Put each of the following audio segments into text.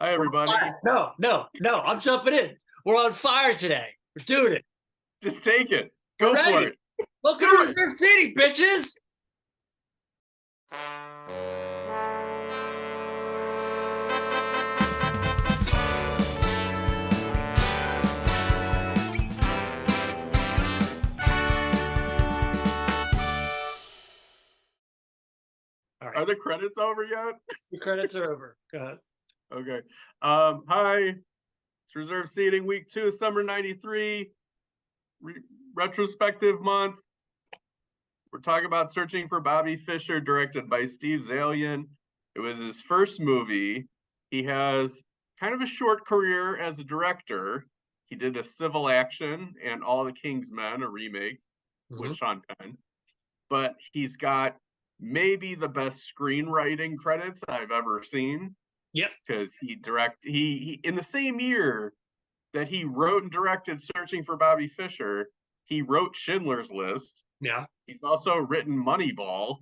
Hi, We're on everybody. fire. No. I'm jumping in. We're on fire today. We're doing it. Just take it. We're Go for ready. it. Welcome Do to it. Reserve City, bitches. All right. Are the credits over yet? The credits are over. Go ahead. Okay. Hi. It's Reserve Seating Week 2, Summer 93, retrospective month. We're talking about Searching for Bobby Fischer, directed by Steve Zalian. It was his first movie. He has kind of a short career as a director. He did a Civil Action and All the King's Men, a remake with Sean Penn. But he's got maybe the best screenwriting credits I've ever seen. Yep. Because he in the same year that he wrote and directed Searching for Bobby Fischer, he wrote Schindler's List. Yeah. He's also written Moneyball.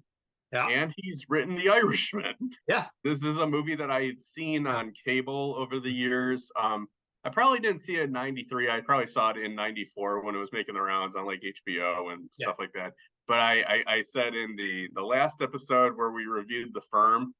Yeah. And he's written The Irishman. Yeah. This is a movie that I had seen on cable over the years. I probably didn't see it in 93. I probably saw it in 94 when it was making the rounds on like HBO and stuff like that. But I said in the last episode where we reviewed The Firm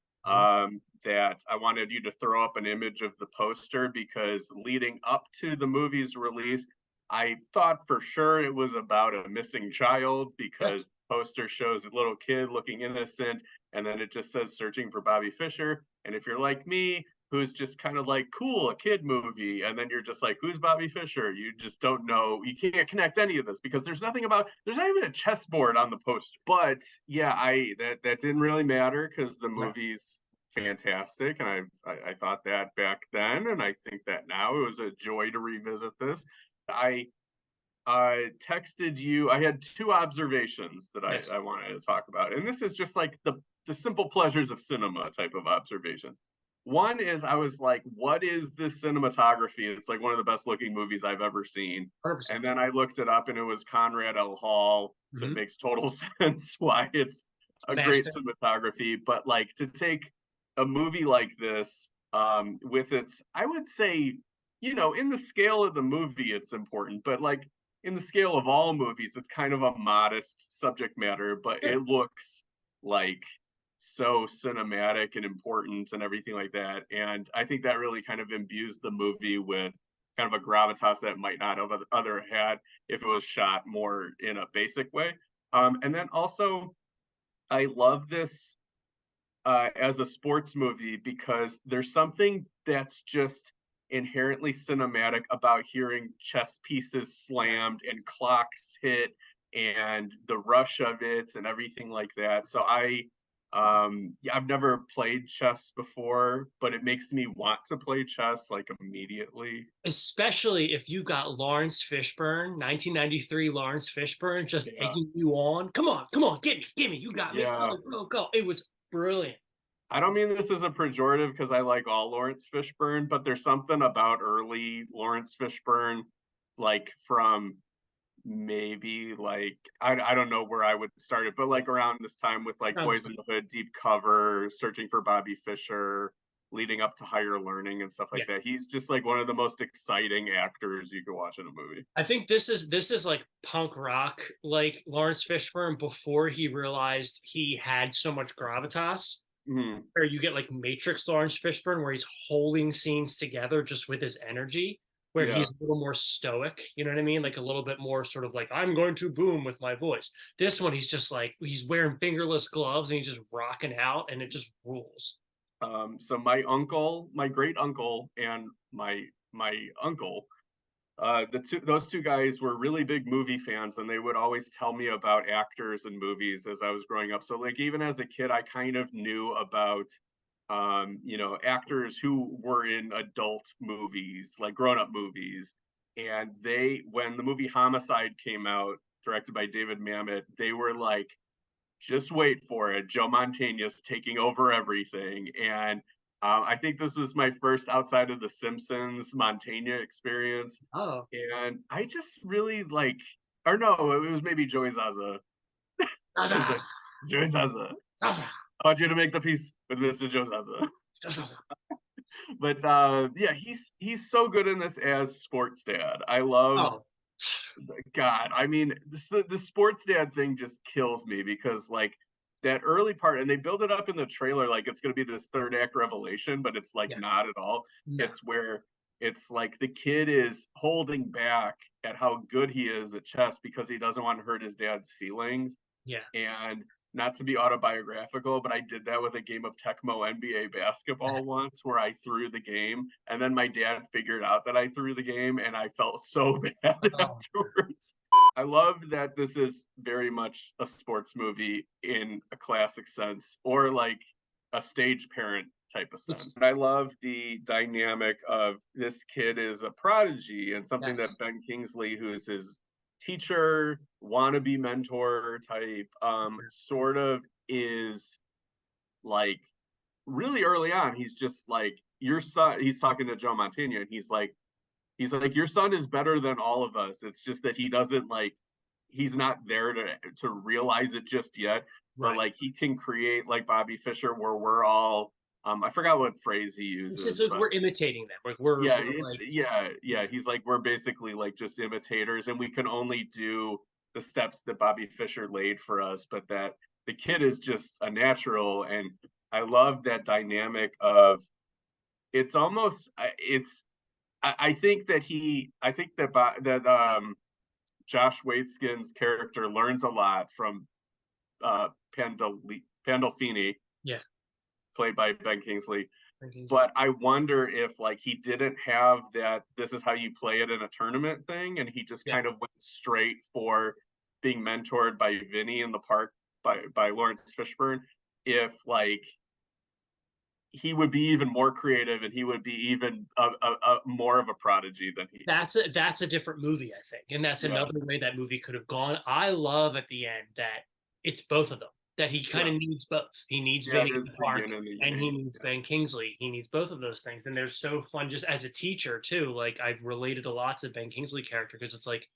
that I wanted you to throw up an image of the poster because leading up to the movie's release, I thought for sure it was about a missing child because the poster shows a little kid looking innocent, and then it just says Searching for Bobby Fischer. And if you're like me, who's just kind of like, cool, a kid movie, and then you're just like, who's Bobby Fischer? You just don't know. You can't connect any of this because there's not even a chessboard on the poster. But yeah, that didn't really matter because the movie's fantastic, and I thought that back then, and I think that now. It was a joy to revisit this. I texted you. I had two observations that I wanted to talk about. And this is just like the simple pleasures of cinema type of observations. One is I was like, what is this cinematography? It's like one of the best looking movies I've ever seen. 100%. And then I looked it up and it was Conrad L. Hall. So it makes total sense why it's a great cinematography. But like to take a movie like this with its, I would say, in the scale of the movie, it's important, but like in the scale of all movies, it's kind of a modest subject matter, but it looks like so cinematic and important and everything like that. And I think that really kind of imbues the movie with kind of a gravitas that might not have other had if it was shot more in a basic way. And then also, I love this as a sports movie because there's something that's just inherently cinematic about hearing chess pieces slammed and clocks hit and the rush of it and everything like that. So I've never played chess before, but it makes me want to play chess like immediately. Especially if you got Lawrence Fishburne, 1993 Lawrence Fishburne, just egging you on. Come on, get me. You got me. Go. It was brilliant. I don't mean this as a pejorative because I like all Lawrence Fishburne, but there's something about early Lawrence Fishburne, like from maybe like I don't know where I would start it, but like around this time with like Boys in the Hood, Deep Cover, Searching for Bobby Fischer, leading up to Higher Learning and stuff like that. He's just like one of the most exciting actors you could watch in a movie. I think this is like punk rock, like Lawrence Fishburne before he realized he had so much gravitas. Where you get like Matrix Lawrence Fishburne, where he's holding scenes together just with his energy, where he's a little more stoic, you know what I mean? Like a little bit more sort of like, I'm going to boom with my voice. This one, he's just like, he's wearing fingerless gloves and he's just rocking out and it just rules. So my great uncle and my uncle, those two guys were really big movie fans, and they would always tell me about actors and movies as I was growing up. So like even as a kid, I kind of knew about actors who were in adult movies, like grown-up movies. And when the movie Homicide came out, directed by David Mamet, they were like, just wait for it. Joe Mantegna's taking over everything. And I think this was my first outside of The Simpsons Mantegna experience. Oh. And I just really like, or no, it was maybe Joey Zaza. Zaza. Joey Zaza. Zaza. I want you to make the peace with Mr. Joe Zaza. But yeah, he's so good in this as sports dad. I love Oh, God. I mean, the sports dad thing just kills me because like that early part, and they build it up in the trailer like it's going to be this third act revelation, but it's like yeah, not at all. no, It's where it's like the kid is holding back at how good he is at chess because he doesn't want to hurt his dad's feelings. yeah. And not to be autobiographical, but I did that with a game of Tecmo NBA basketball once where I threw the game and then my dad figured out that I threw the game and I felt so bad Oh, afterwards. I love that this is very much a sports movie in a classic sense or like a stage parent type of sense. it's And I love the dynamic of this kid is a prodigy and something yes, that Ben Kingsley, who is his teacher, wannabe mentor type, sort of is like really early on. He's just like your son. He's talking to Joe Montana, and he's like your son is better than all of us. It's just that he doesn't like he's not there to realize it just yet. But right. like he can create like Bobby Fischer, where we're all I forgot what phrase he It's just uses, like but we're imitating them. Like yeah, we're it's like yeah. He's like we're basically like just imitators, and we can only do the steps that Bobby Fischer laid for us. But that the kid is just a natural, and I love that dynamic of it's almost it's. I think that I think that Josh Waitzkin's character learns a lot from uh, Pandolfini, yeah. played by Ben Kingsley, Rankings. but I wonder if like he didn't have that this is how you play it in a tournament thing, and he just Yeah, kind of went straight for being mentored by Vinny in the park by Lawrence Fishburne. If like he would be even more creative and he would be even a more of a prodigy than he is. that's a different movie, I think, and that's Yeah, another way that movie could have gone. I love at the end that it's both of them. That he kind yeah, of needs both. He needs yeah. Vinny It in is the the park, yin and the and he yang. needs Ben Kingsley. He needs both of those things, and they're so fun. Just as a teacher too, like I've related a lot to Ben Kingsley character because it's like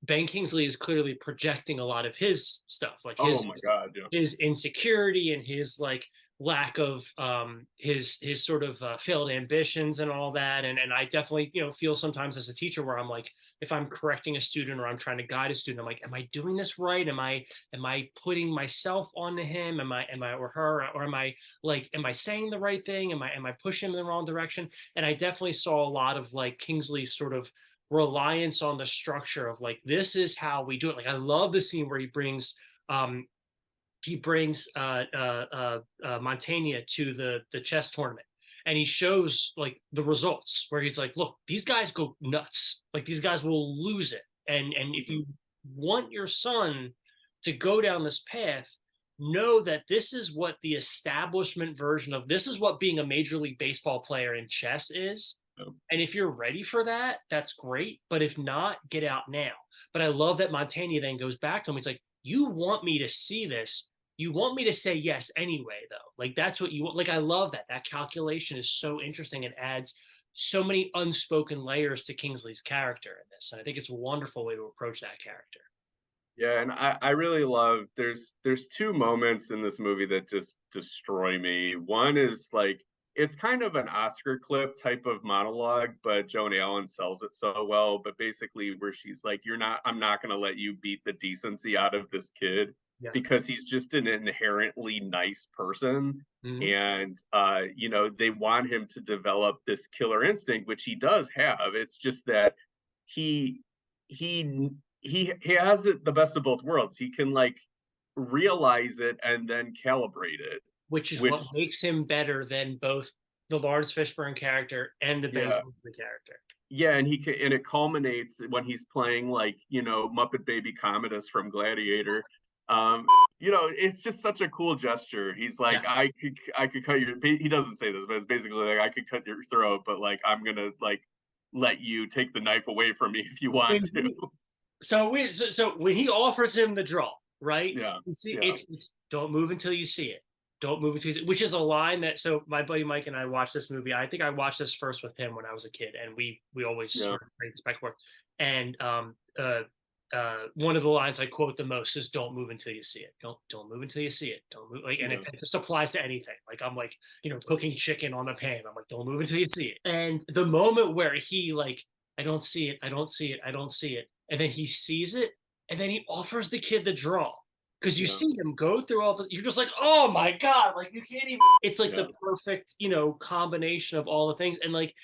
Ben Kingsley is clearly projecting a lot of his stuff, like Oh my God, yeah. his insecurity and his like lack of his sort of failed ambitions and all that. And I definitely feel sometimes as a teacher where I'm like, if I'm correcting a student or I'm trying to guide a student, I'm like, am I doing this right? Am I putting myself onto him? Am I or her, or am I saying the right thing? Am I pushing him in the wrong direction? And I definitely saw a lot of like Kingsley's sort of reliance on the structure of like this is how we do it. Like I love the scene where um he brings Montaigne to the chess tournament, and he shows like the results where he's like, look, these guys go nuts, like these guys will lose it, and if Mhm. you want your son to go down this path, know that this is what the establishment version of this is what being a major league baseball player in chess is. Yeah. And if you're ready for that, that's great. But if not, get out now. But I love that Montaigne then goes back to him. He's like, you want me to see this. You want me to say yes anyway, though. Like, that's what you want. Like, I love that. That calculation is so interesting. It adds so many unspoken layers to Kingsley's character in this. And I think it's a wonderful way to approach that character. Yeah, and I really love there's two moments in this movie that just destroy me. One is like it's kind of an Oscar clip type of monologue, but Joan Allen sells it so well. But basically where she's like, I'm not gonna let you beat the decency out of this kid Yeah. because he's just an inherently nice person. Mm-hmm. And they want him to develop this killer instinct, which he does have. It's just that he he he has it the best of both worlds. He can like realize it and then calibrate it, Which is what which makes him better than both the Lawrence Fishburne character and the Ben yeah, Kingsley character. yeah, and it culminates when he's playing like Muppet Baby Commodus from Gladiator. Um, it's just such a cool gesture. He's like, Yeah. I could cut your. He doesn't say this, but it's basically like I could cut your throat, but like I'm gonna like let you take the knife away from me if you want When to. so when he offers him the draw, right? Yeah, You see, yeah, it's don't move until you see it. Don't move until you see it, which is a line that so my buddy Mike and I watched this movie. I think I watched this first with him when I was a kid, and we always yeah. sort of praised back and forth. And one of the lines I quote the most is "Don't move until you see it. Don't move until you see it. Don't move." Like, and Yeah. it just applies to anything. Like I'm like, cooking chicken on a pan. I'm like, "Don't move until you see it." And the moment where he like, I don't see it, I don't see it, I don't see it, and then he sees it, and then he offers the kid the draw. Because you Yeah. see him go through all this, you're just like, oh my god, like you can't even. It's like Yeah. the perfect, combination of all the things, and like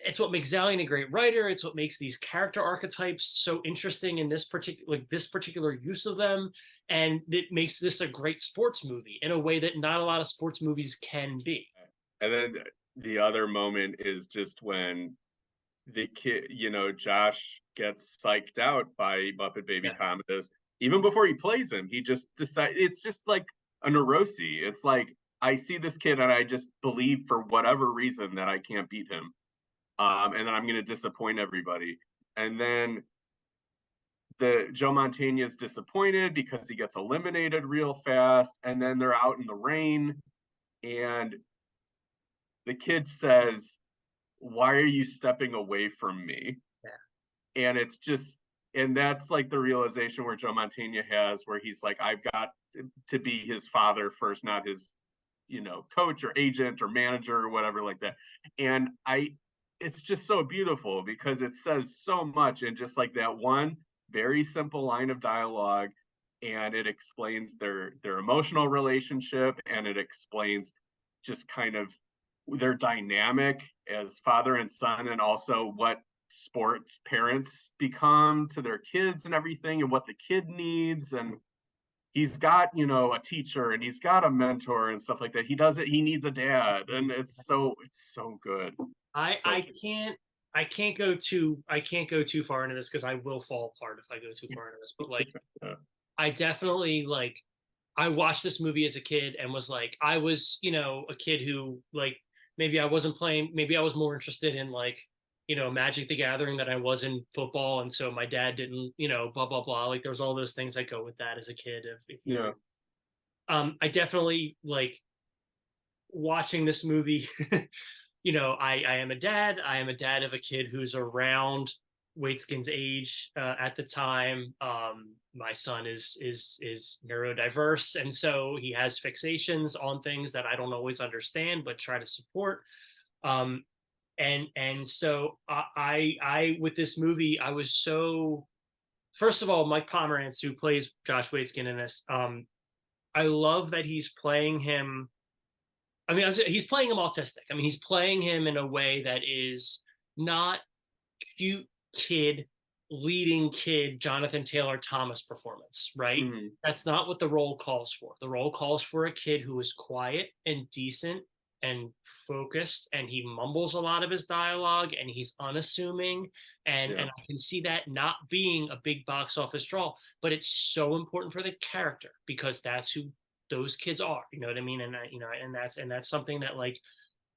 it's what makes Zalian a great writer. It's what makes these character archetypes so interesting in this particular use of them, and it makes this a great sports movie in a way that not a lot of sports movies can be. And then the other moment is just when the kid, Josh gets psyched out by Muppet Baby Yeah. Commodus. Even before he plays him, he just decides it's just like a neurosis. It's like I see this kid and I just believe for whatever reason that I can't beat him. And then I'm going to disappoint everybody. And then the Joe Montana is disappointed because he gets eliminated real fast. And then they're out in the rain, and the kid says, "Why are you stepping away from me?" And it's just, and that's like the realization where Joe Montana has, where he's like, I've got to be his father first, not his, coach or agent or manager or whatever like that. And it's just so beautiful because it says so much in just like that one very simple line of dialogue, and it explains their emotional relationship, and it explains just kind of their dynamic as father and son, and also what sports parents become to their kids and everything, and what the kid needs. And he's got a teacher, and he's got a mentor and stuff like that. He needs a dad, and it's so good. I So I can't I can't go too far into this because I will fall apart if I go too far into this. But like yeah. I definitely like I watched this movie as a kid and was like I was, a kid who like maybe I wasn't playing, maybe I was more interested in like, Magic the Gathering than I was in football. And so my dad didn't, blah blah blah. Like there was all those things that go with that as a kid. If you Yeah. I definitely like watching this movie. I am a dad. I am a dad of a kid who's around Waitskin's age at the time. My son is neurodiverse, and so he has fixations on things that I don't always understand, but try to support. Um, and so I with this movie, I was so. First of all, Mike Pomerantz, who plays Josh Waitzkin in this, I love that he's playing him. I mean, he's playing him autistic. I mean, he's playing him in a way that is not cute kid leading kid Jonathan Taylor Thomas performance, right? Mhm. That's not what the role calls for. The role calls for a kid who is quiet and decent and focused, and he mumbles a lot of his dialogue, and he's unassuming, and Yeah. I can see that not being a big box office draw, but it's so important for the character because that's who those kids are. You know what I mean? And and that's something that like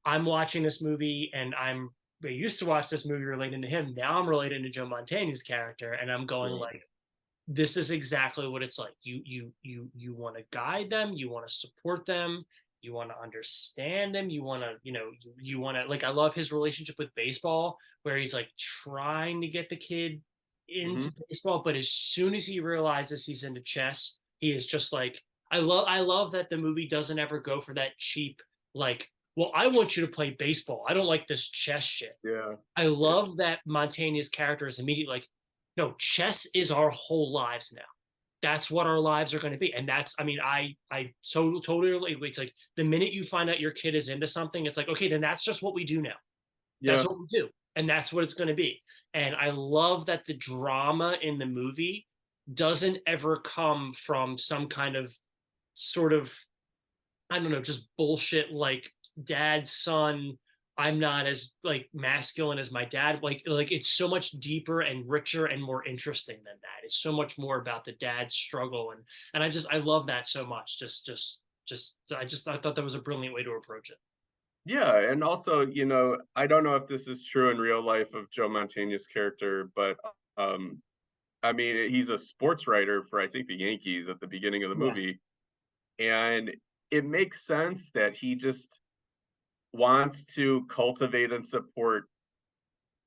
I'm watching this movie and I used to watch this movie relating to him. Now I'm relating to Joe Montana's character, and I'm going Yeah. like, this is exactly what it's like. You want to guide them, you want to support them, you want to understand them, you want to, you want to like. I love his relationship with baseball, where he's like trying to get the kid into Hmm. baseball, but as soon as he realizes he's into chess, he is just like, I love that the movie doesn't ever go for that cheap like, well, I want you to play baseball. I don't like this chess shit. Yeah. I Yeah. love that Montana's character is immediately like, no, chess is our whole lives now. That's what our lives are going to be. And that's, I mean, I so totally, it's like the minute you find out your kid is into something, it's like, okay, then that's just what we do now. That's Yeah. what we do. And that's what it's going to be. And I love that the drama in the movie doesn't ever come from some kind of sort of, I don't know, just bullshit like dad son. I'm not as like masculine as my dad. Like it's so much deeper and richer and more interesting than that. It's so much more about the dad's struggle, and I love that so much. I thought that was a brilliant way to approach it. Yeah, and also, I don't know if this is true in real life of Joe Montana's character, but um, I mean, he's a sports writer for I think the Yankees at the beginning of the Yeah. movie, and it makes sense that he just wants to cultivate and support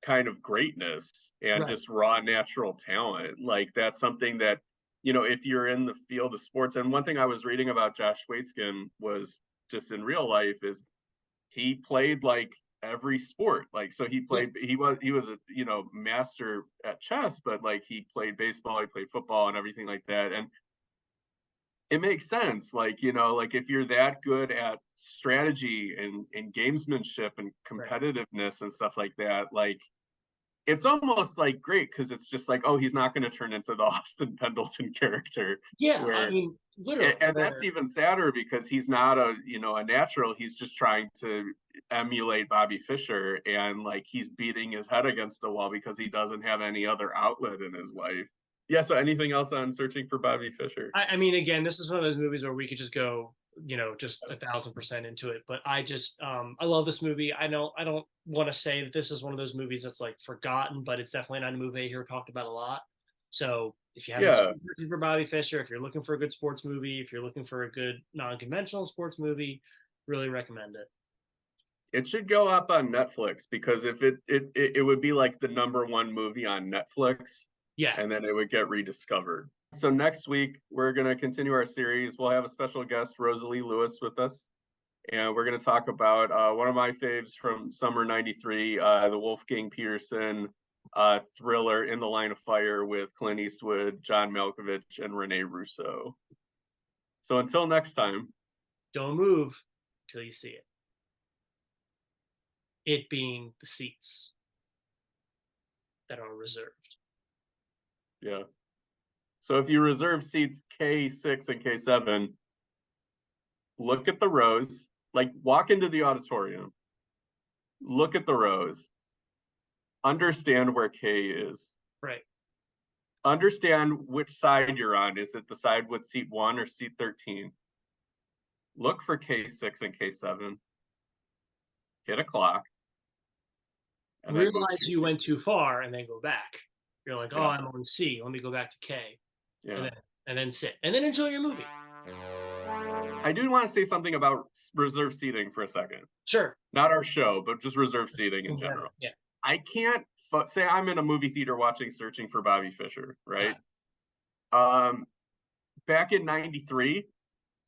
kind of greatness and Right. just raw natural talent. Like that's something that, if you're in the field of sports, and one thing I was reading about Josh Waitzkin was just in real life is he played like every sport. Like so he was a master at chess, but like he played baseball, he played football and everything like that. And it makes sense. Like, like if you're that good at strategy and gamesmanship and Right. competitiveness and stuff like that, like it's almost like great because it's just like, oh, he's not going to turn into the Austin Pendleton character Yeah, I where mean, literally. and that's even sadder because he's not a natural. He's just trying to emulate Bobby Fischer, and like he's beating his head against the wall because he doesn't have any other outlet in his life. Yeah, so anything else on Searching for Bobby Fischer? I mean, again, this is one of those movies where we could just go, just 1,000% into it. But I love this movie. I don't want to say that this is one of those movies that's like forgotten, but it's definitely not a movie I hear talked about a lot. So if you haven't Yeah, seen Searching for Bobby Fischer, if you're looking for a good sports movie, if you're looking for a good non-conventional sports movie, really recommend it. it should go up on Netflix because if it would be like the #1 movie on Netflix, Yeah, and then it would get rediscovered. So next week we're gonna continue our series. We'll have a special guest, Rosalie Lewis, with us, and we're gonna talk about one of my faves from summer '93, the Wolfgang Peterson thriller In the Line of Fire with Clint Eastwood, John Malkovich, and Rene Russo. So until next time. don't move till you see it. It being the seats that are reserved. Yeah. So if you reserve seats K6 and K7, look at the rows, like walk into the auditorium, look at the rows, understand where K is, Right. understand which side you're on. Is it the side with seat 1 or seat 13? Look for K6 and K7, hit a clock, and then move to Realize your you seat. went too far and then go back. You're like, oh, Yeah. I'm on C. Let me go back to K, and Yeah. then sit, and then enjoy your movie. I do want to say something about reserve seating for a second. Sure. Not our show, but just reserve seating in In general, general. yeah. I can't say I'm in a movie theater watching Searching for Bobby Fischer, right? Back in '93,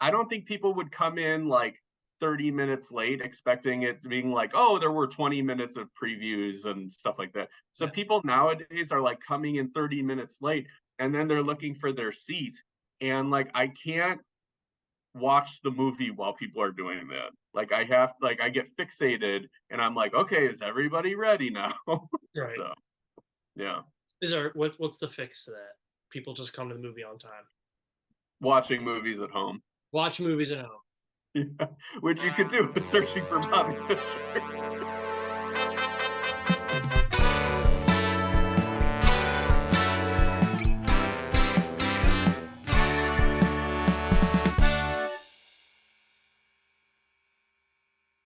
I don't think people would come in like 30 minutes late expecting it being like, oh, there were 20 minutes of previews and stuff like that. So Yeah. people nowadays are like coming in 30 minutes late and then they're looking for their seat. And like I can't watch the movie while people are doing that. Like I get fixated and I'm like, okay, is everybody ready now? Right. So yeah. Is there what's the fix to that? People just come to the movie on time. Watching movies at home. Watch movies at home. Yeah. Which you could do with Searching for Bobby Fischer.